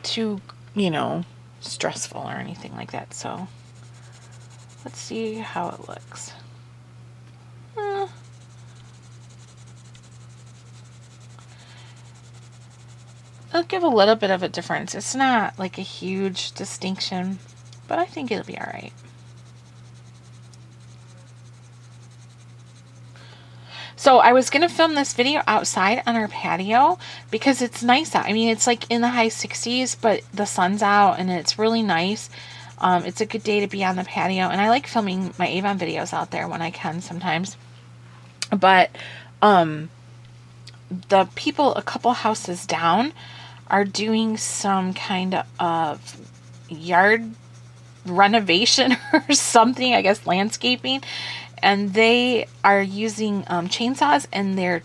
too, you know, stressful or anything like that. So let's see how it looks. It'll give a little bit of a difference. It's not like a huge distinction, but I think it'll be all right. So I was going to film this video outside on our patio because it's nice out. I mean, it's like in the high 60s, but the sun's out and it's really nice. It's a good day to be on the patio, and I like filming my Avon videos out there when I can sometimes. But the people a couple houses down are doing some kind of yard renovation or something, I guess landscaping, and they are using chainsaws, and they're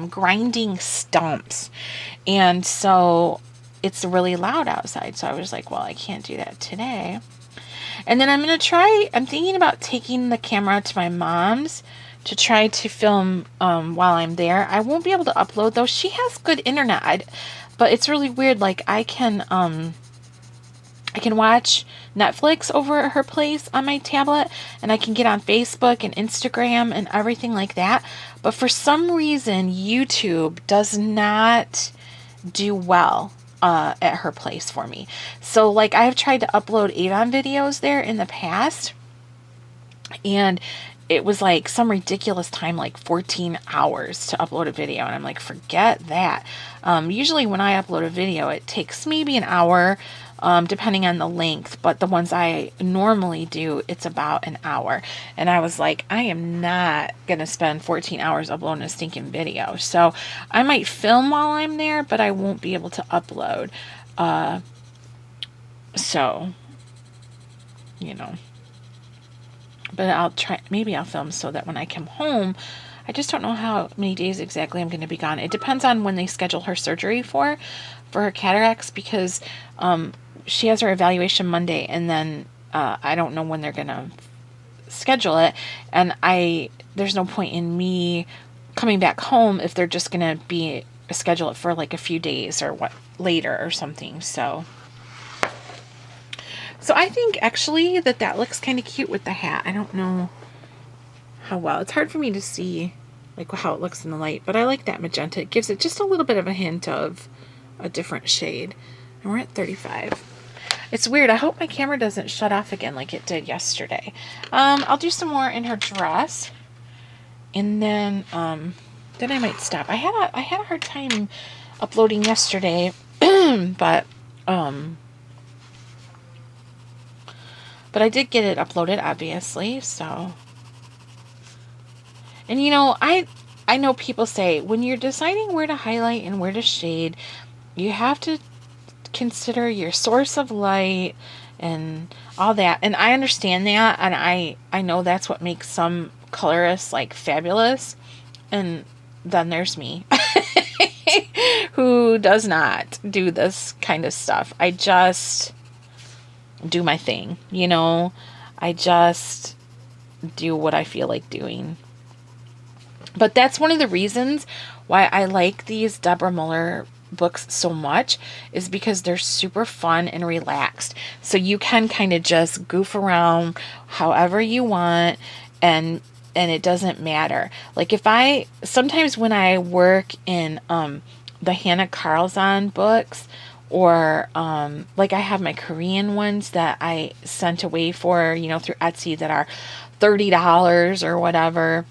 grinding stumps, and so it's really loud outside. So I was like, well, I can't do that today. And then I'm thinking about taking the camera to my mom's to try to film while I'm there. I won't be able to upload though. She has good internet, but it's really weird. Like I can watch Netflix over at her place on my tablet, and I can get on Facebook and Instagram and everything like that. But for some reason, YouTube does not do well at her place for me. So like I have tried to upload Avon videos there in the past, and it was like some ridiculous time, like 14 hours to upload a video. And I'm like, forget that. Usually when I upload a video, it takes maybe an hour, depending on the length. But the ones I normally do, it's about an hour. And I was like, I am not going to spend 14 hours uploading a stinking video. So I might film while I'm there, but I won't be able to upload. So, you know. But I'll try, maybe I'll film so that when I come home, I just don't know how many days exactly I'm going to be gone. It depends on when they schedule her surgery for her cataracts, because she has her evaluation Monday, and then I don't know when they're going to schedule it. And there's no point in me coming back home if they're just going to schedule it for like a few days or later or something. So I think actually that looks kind of cute with the hat. I don't know how well. It's hard for me to see like how it looks in the light, but I like that magenta. It gives it just a little bit of a hint of a different shade. And we're at 35. It's weird. I hope my camera doesn't shut off again like it did yesterday. I'll do some more in her dress, and then I might stop. I had a hard time uploading yesterday, but I did get it uploaded, obviously, so. And, you know, I know people say when you're deciding where to highlight and where to shade, you have to consider your source of light and all that. And I understand that, and I know that's what makes some colorists, like, fabulous. And then there's me, who does not do this kind of stuff. I just do my thing, you know. I just do what I feel like doing. But that's one of the reasons why I like these Deborah Muller books so much, is because they're super fun and relaxed. So you can kind of just goof around however you want, and it doesn't matter. Like sometimes when I work in the Hannah Carlzon books, or like I have my Korean ones that I sent away for, you know, through Etsy that are $30 or whatever.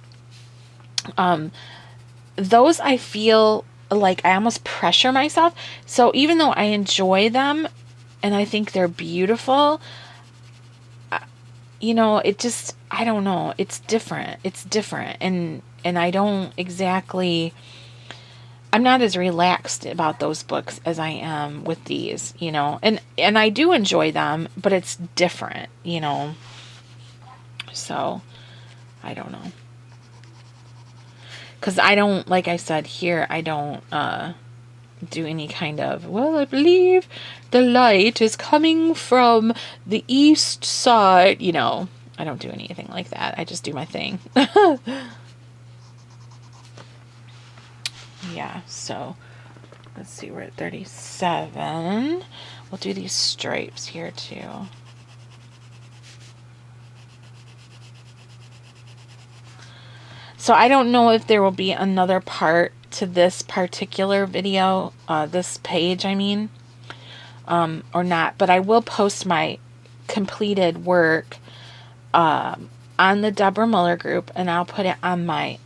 Those I feel like I almost pressure myself. So even though I enjoy them and I think they're beautiful, you know, it just, I don't know, it's different. And I don't exactly, I'm not as relaxed about those books as I am with these, you know, and I do enjoy them, but it's different, you know. So I don't know. Because I don't, like I said here, I don't do any kind of, well, I believe the light is coming from the east side. You know, I don't do anything like that. I just do my thing. Yeah, so let's see, we're at 37. We'll do these stripes here too. So I don't know if there will be another part to this particular video, this page, I mean, or not, but I will post my completed work on the Deborah Muller group, and I'll put it on my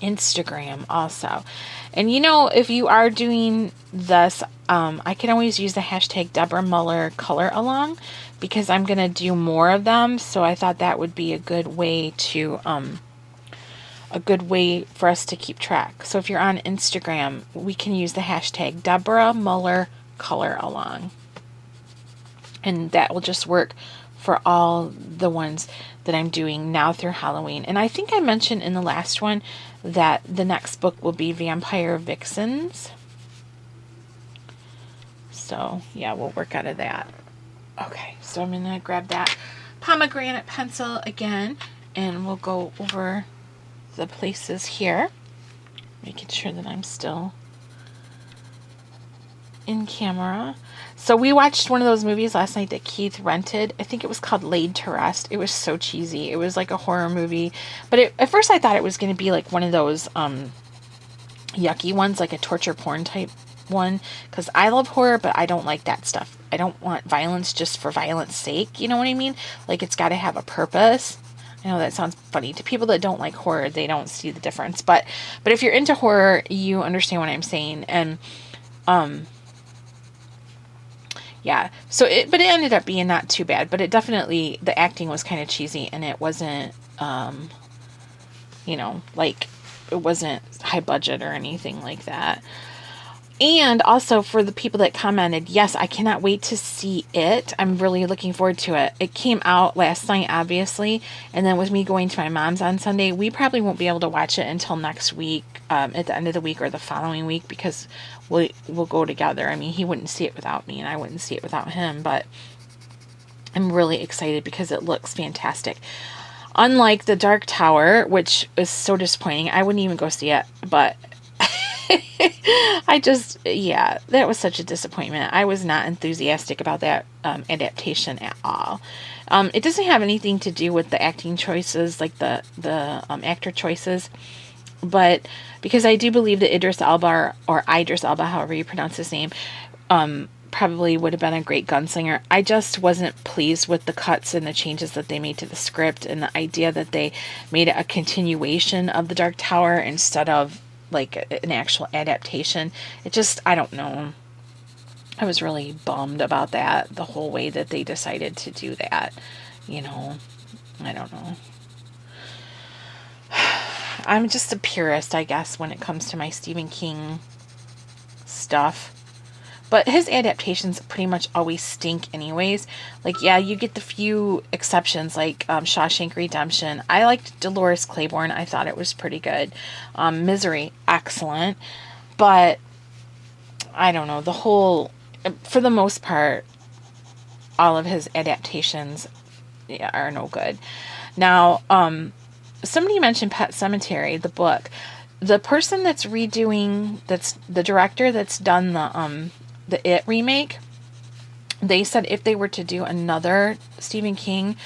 Instagram also. And you know, if you are doing this, I can always use the hashtag Deborah Muller color along, because I'm going to do more of them. So I thought that would be a good way to, for us to keep track. So if you're on Instagram, we can use the hashtag Deborah Muller color along. And that will just work for all the ones that I'm doing now through Halloween. And I think I mentioned in the last one that the next book will be Vampire Vixens. So yeah, we'll work out of that. Okay, so I'm going to grab that pomegranate pencil again, and we'll go over the places here, making sure that I'm still in camera. So we watched one of those movies last night that Keith rented. I think it was called Laid to Rest. It was so cheesy. It was like a horror movie, but at first I thought it was going to be like one of those yucky ones, like a torture porn type one, because I love horror, but I don't like that stuff. I don't want violence just for violence sake, you know what I mean? Like, it's got to have a purpose. I know that sounds funny to people that don't like horror. They don't see the difference, but if you're into horror, you understand what I'm saying. And yeah, so it ended up being not too bad, but it definitely, the acting was kind of cheesy, and it wasn't you know, like, it wasn't high budget or anything like that. And also, for the people that commented, yes, I cannot wait to see it. I'm really looking forward to it. It came out last night, obviously, and then with me going to my mom's on Sunday, we probably won't be able to watch it until next week, at the end of the week or the following week, because we'll go together. I mean, he wouldn't see it without me, and I wouldn't see it without him, but I'm really excited because it looks fantastic. Unlike The Dark Tower, which is so disappointing, I wouldn't even go see it, but yeah, that was such a disappointment. I was not enthusiastic about that adaptation at all. It doesn't have anything to do with the acting choices, like the actor choices, but because I do believe that Idris Elba, or Idris Elba, however you pronounce his name, probably would have been a great gunslinger. I just wasn't pleased with the cuts and the changes that they made to the script, and the idea that they made it a continuation of The Dark Tower instead of like an actual adaptation. It just, I don't know. I was really bummed about that, the whole way that they decided to do that. You know, I don't know. I'm just a purist, I guess, when it comes to my Stephen King stuff. But his adaptations pretty much always stink anyways. Like, yeah, you get the few exceptions, like Shawshank Redemption. I liked Dolores Claiborne. I thought it was pretty good. Misery, excellent. But, I don't know, for the most part, all of his adaptations are no good. Now, somebody mentioned Pet Sematary, the book. The person that's redoing, that's the director that's done the It remake, they said if they were to do another Stephen King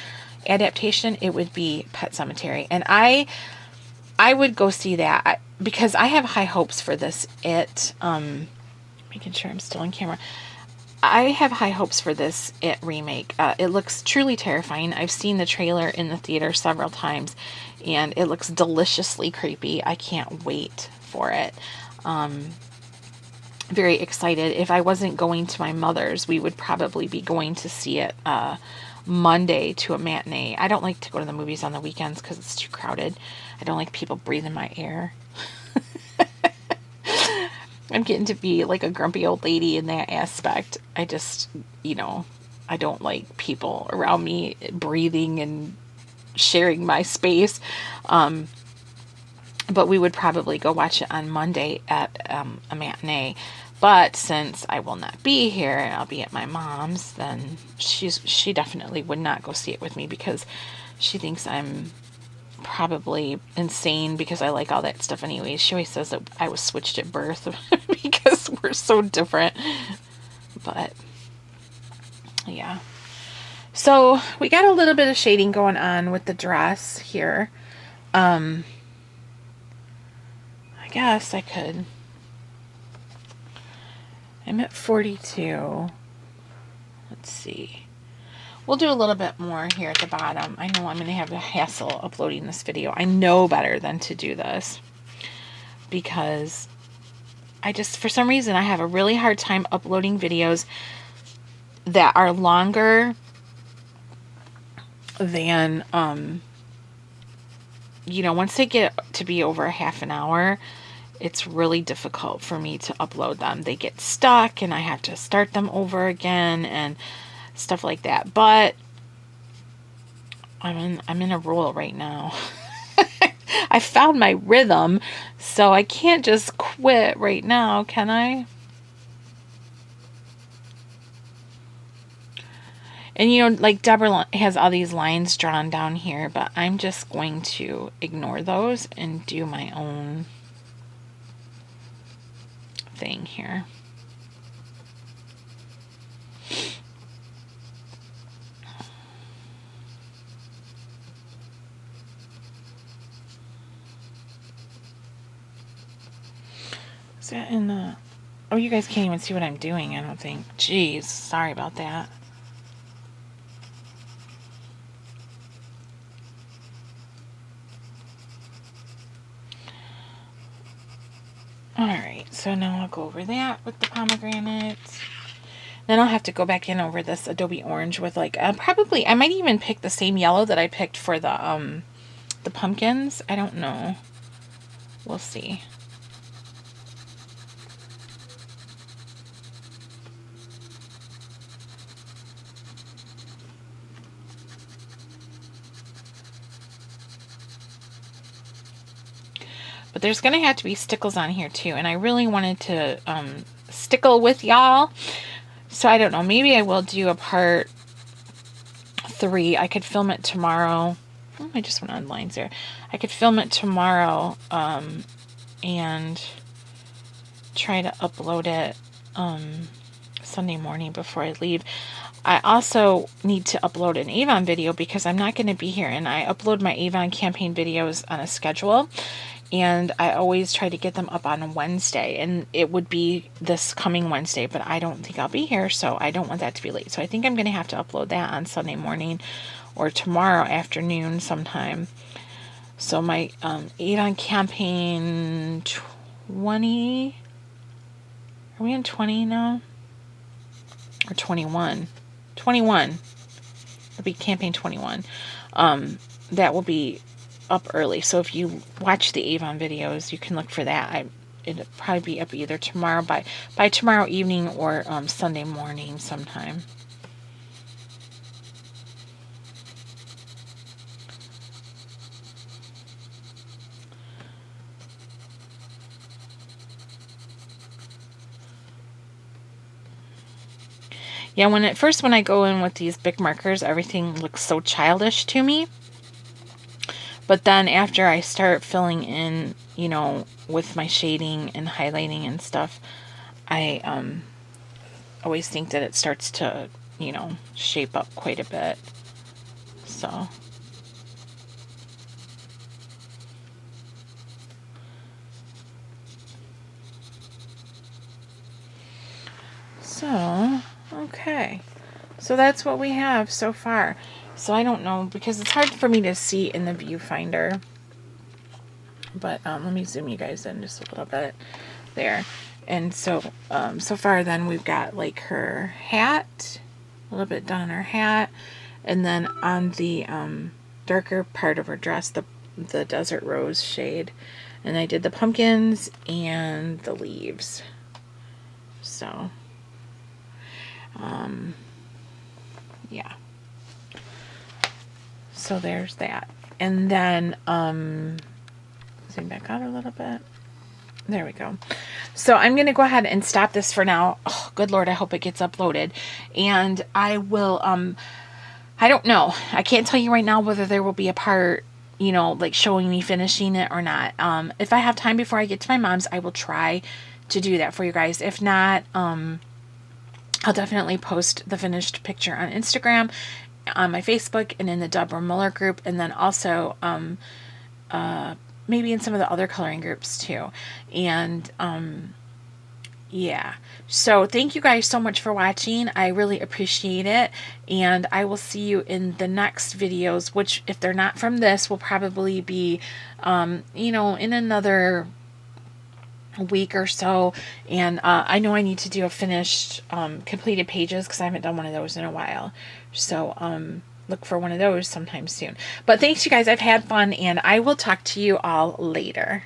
adaptation, it would be Pet Sematary. And I would go see that because I have high hopes for this It, making sure I'm still on camera. I have high hopes for this It remake. It looks truly terrifying. I've seen the trailer in the theater several times, and it looks deliciously creepy. I can't wait for it. Very excited. If I wasn't going to my mother's, we would probably be going to see it Monday to a matinee. I don't like to go to the movies on the weekends because it's too crowded. I don't like people breathing my air. I'm getting to be like a grumpy old lady in that aspect. I just, I don't like people around me breathing and sharing my space. But we would probably go watch it on Monday at a matinee. But since I will not be here and I'll be at my mom's, then she definitely would not go see it with me because she thinks I'm probably insane because I like all that stuff anyways. She always says that I was switched at birth because we're so different. But yeah. So we got a little bit of shading going on with the dress here. I guess I could. I'm at 42. Let's see. We'll do a little bit more here at the bottom. I know I'm going to have a hassle uploading this video. I know better than to do this because I just, for some reason, I have a really hard time uploading videos that are longer than, you know, once they get to be over a half an hour, it's really difficult for me to upload them. They get stuck and I have to start them over again and stuff like that. But I'm in a roll right now. I found my rhythm, so I can't just quit right now, can I? And you know, like Deborah has all these lines drawn down here, but I'm just going to ignore those and do my own thing here. Is that in the... Oh, you guys can't even see what I'm doing, I don't think. Jeez, sorry about that. Alright, so now I'll go over that with the pomegranate. Then I'll have to go back in over this Adobe Orange with like, probably, I might even pick the same yellow that I picked for the pumpkins. I don't know. We'll see. But there's going to have to be stickles on here too. And I really wanted to stickle with y'all. So I don't know. Maybe I will do a part 3. I could film it tomorrow. Oh, I just went on lines there. I could film it tomorrow and try to upload it Sunday morning before I leave. I also need to upload an Avon video because I'm not going to be here. And I upload my Avon campaign videos on a schedule. And I always try to get them up on a Wednesday. And it would be this coming Wednesday. But I don't think I'll be here. So I don't want that to be late. So I think I'm going to have to upload that on Sunday morning. Or tomorrow afternoon sometime. So my Avon campaign 20. Are we in 20 now? Or 21? 21. It'll be campaign 21. That will be up early. So if you watch the Avon videos, you can look for that. It'll probably be up either tomorrow by tomorrow evening or Sunday morning sometime. Yeah, when I go in with these big markers, everything looks so childish to me. But then after I start filling in, you know, with my shading and highlighting and stuff, I always think that it starts to, you know, shape up quite a bit. So okay. So that's what we have so far. So I don't know, because it's hard for me to see in the viewfinder. But let me zoom you guys in just a little bit there. And so, so far then we've got like her hat, a little bit done on her hat. And then on the darker part of her dress, the desert rose shade. And I did the pumpkins and the leaves. So, yeah. So there's that. And then, zoom back out a little bit. There we go. So I'm going to go ahead and stop this for now. Oh, good Lord, I hope it gets uploaded. And I will, I don't know. I can't tell you right now whether there will be a part you know, like showing me finishing it or not. If I have time before I get to my mom's, I will try to do that for you guys. If not, I'll definitely post the finished picture on Instagram, on my Facebook, and in the Deborah Muller group, and then also maybe in some of the other coloring groups too. And yeah, so thank you guys so much for watching. I really appreciate it, and I will see you in the next videos, which, if they're not from this, will probably be you know, in another week or so. And I know I need to do a finished completed pages, because I haven't done one of those in a while. So look for one of those sometime soon. But thanks, you guys. I've had fun, and I will talk to you all later.